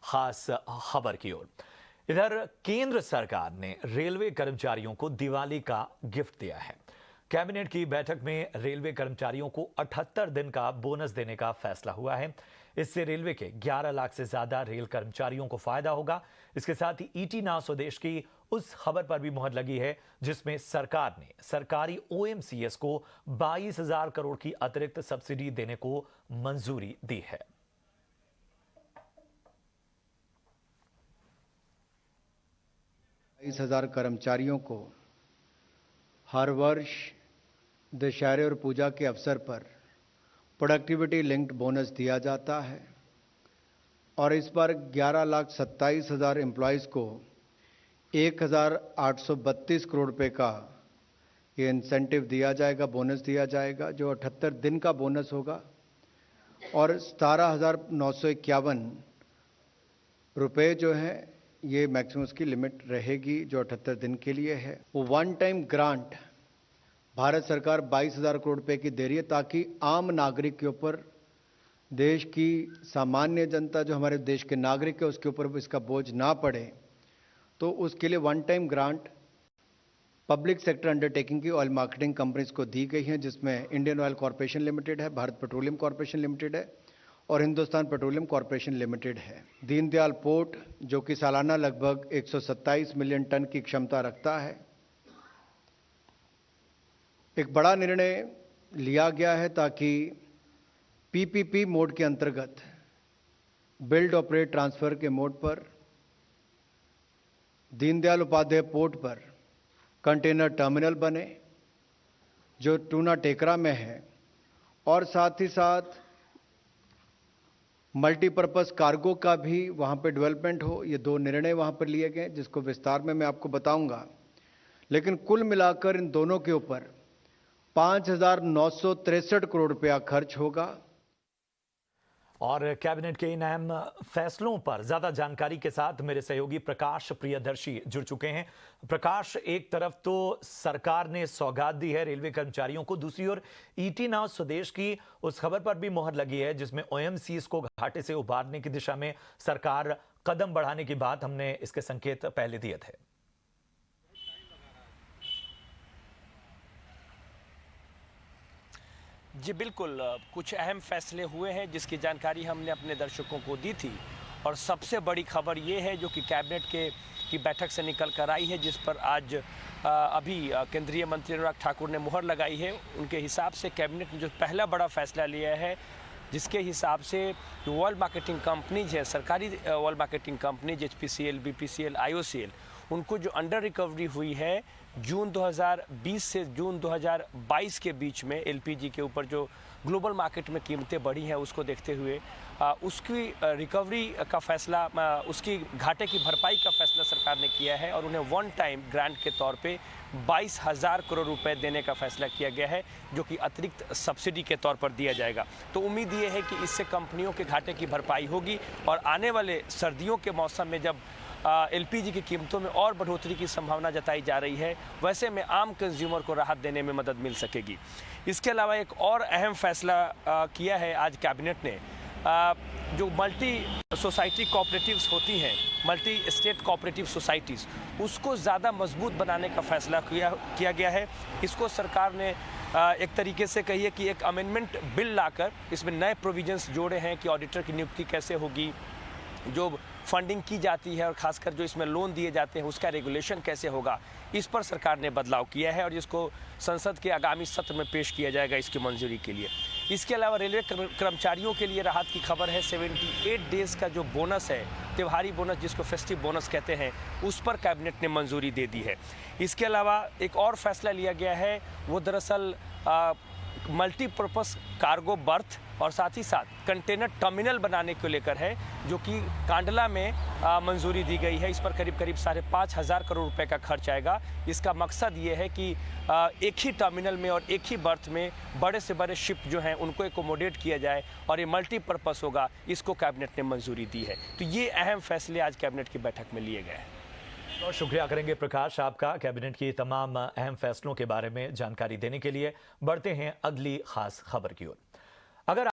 खास खबर की ओर। इधर केंद्र सरकार ने रेलवे कर्मचारियों को दिवाली का गिफ्ट दिया है। कैबिनेट की बैठक में रेलवे कर्मचारियों को 78 दिन का बोनस देने का फैसला हुआ है। इससे रेलवे के 11 लाख से ज्यादा रेल कर्मचारियों को फायदा होगा। इसके साथ ही ईटी नाउ स्वदेश की उस खबर पर भी मुहर लगी है जिसमें सरकार ने सरकारी ओएमसीएस को 22,000 करोड़ की अतिरिक्त सब्सिडी देने को मंजूरी दी है। 22,000 कर्मचारियों को हर वर्ष दशहरे और पूजा के अवसर पर प्रोडक्टिविटी लिंक्ड बोनस दिया जाता है और इस बार 11,27,000 एम्प्लॉयज़ को 1,832 करोड़ रुपए का ये इंसेंटिव दिया जाएगा, बोनस दिया जाएगा, जो 78 दिन का बोनस होगा और 17,951 रुपए जो है ये मैक्सिमम की लिमिट रहेगी जो 78 दिन के लिए है। वो वन टाइम ग्रांट भारत सरकार 22,000 करोड़ रुपए की दे रही है ताकि आम नागरिक के ऊपर, देश की सामान्य जनता जो हमारे देश के नागरिक है उसके ऊपर इसका बोझ ना पड़े। तो उसके लिए one time grant public sector undertaking की ऑयल मार्केटिंग कंपनीज को दी गई है, जिसमें इंडियन ऑयल कॉरपोरेशन लिमिटेड है, भारत पेट्रोलियम कॉरपोरेशन लिमिटेड है और हिंदुस्तान पेट्रोलियम कॉरपोरेशन लिमिटेड है। दीनदयाल पोर्ट जो कि सालाना लगभग 127 मिलियन टन की क्षमता रखता है, एक बड़ा निर्णय लिया गया है ताकि पीपीपी मोड के अंतर्गत बिल्ड ऑपरेट ट्रांसफर के मोड पर दीनदयाल उपाध्याय पोर्ट पर कंटेनर टर्मिनल बने जो टूना टेकरा में है और साथ ही साथ मल्टीपर्पस कार्गो का भी वहां पे डेवलपमेंट हो। ये दो निर्णय वहां पर लिए गए जिसको विस्तार में मैं आपको बताऊंगा, लेकिन कुल मिलाकर इन दोनों के ऊपर 5,963 करोड़ रुपया खर्च होगा। और कैबिनेट के इन अहम फैसलों पर ज्यादा जानकारी के साथ मेरे सहयोगी प्रकाश प्रियदर्शी जुड़ चुके हैं। प्रकाश, एक तरफ तो सरकार ने सौगात दी है रेलवे कर्मचारियों को, दूसरी ओर ईटी नाउ स्वदेश की उस खबर पर भी मुहर लगी है जिसमें ओएमसीएस को घाटे से उबारने की दिशा में सरकार कदम बढ़ाने की बात, हमने इसके संकेत पहले दिए थे। जी बिल्कुल, कुछ अहम फैसले हुए हैं जिसकी जानकारी हमने अपने दर्शकों को दी थी और सबसे बड़ी खबर ये है जो कि कैबिनेट की बैठक से निकल कर आई है, जिस पर आज अभी केंद्रीय मंत्री अनुराग ठाकुर ने मुहर लगाई है। उनके हिसाब से कैबिनेट ने जो पहला बड़ा फैसला लिया है, जिसके हिसाब से जो ऑयल मार्केटिंग कंपनीज है, सरकारी oil marketing companies HPCL, BPCL, IOCL, उनको जो अंडर रिकवरी हुई है जून 2020 से जून 2022 के बीच में एलपीजी के ऊपर जो ग्लोबल मार्केट में कीमतें बढ़ी हैं, उसको देखते हुए उसकी रिकवरी का फैसला, उसकी घाटे की भरपाई का फैसला सरकार ने किया है और उन्हें वन टाइम ग्रांट के तौर पे 22,000 करोड़ रुपए देने का फैसला किया गया है, जो कि अतिरिक्त सब्सिडी के तौर पर दिया जाएगा। तो उम्मीद ये है कि इससे कंपनियों के घाटे की भरपाई होगी और आने वाले सर्दियों के मौसम में जब एलपीजी की कीमतों में और बढ़ोतरी की संभावना जताई जा रही है, वैसे में आम कंज्यूमर को राहत देने में मदद मिल सकेगी। इसके अलावा एक और अहम फैसला किया है आज कैबिनेट ने, जो मल्टी सोसाइटी कोऑपरेटिव्स होती हैं, मल्टी स्टेट कोऑपरेटिव सोसाइटीज़, उसको ज़्यादा मजबूत बनाने का फैसला किया गया है। इसको सरकार ने एक तरीके से कहिए कि एक अमेंडमेंट बिल लाकर इसमें नए प्रोविजंस जोड़े हैं कि ऑडिटर की नियुक्ति कैसे होगी, जो फंडिंग की जाती है और खासकर जो इसमें लोन दिए जाते हैं उसका रेगुलेशन कैसे होगा, इस पर सरकार ने बदलाव किया है और इसको संसद के आगामी सत्र में पेश किया जाएगा इसकी मंजूरी के लिए। इसके अलावा रेलवे कर्मचारियों के लिए राहत की खबर है। 78 डेज का जो बोनस है, त्योहारी बोनस जिसको फेस्टिव बोनस कहते हैं, उस पर कैबिनेट ने मंजूरी दे दी है। इसके अलावा एक और फैसला लिया गया है, वो दरअसल मल्टीपर्पस कार्गो बर्थ और साथ ही साथ कंटेनर टर्मिनल बनाने को लेकर है, जो कि कांडला में मंजूरी दी गई है। इस पर करीब 5,500 करोड़ रुपए का खर्च आएगा। इसका मकसद ये है कि एक ही टर्मिनल में और एक ही बर्थ में बड़े से बड़े शिप जो हैं उनको एकोमोडेट किया जाए और ये मल्टीपर्पस होगा, इसको कैबिनेट ने मंजूरी दी है। तो ये अहम फैसले आज कैबिनेट की बैठक में लिए गए हैं। बहुत शुक्रिया करेंगे प्रकाश आपका कैबिनेट की तमाम अहम फैसलों के बारे में जानकारी देने के लिए। बढ़ते हैं अगली खास खबर की ओर। अगर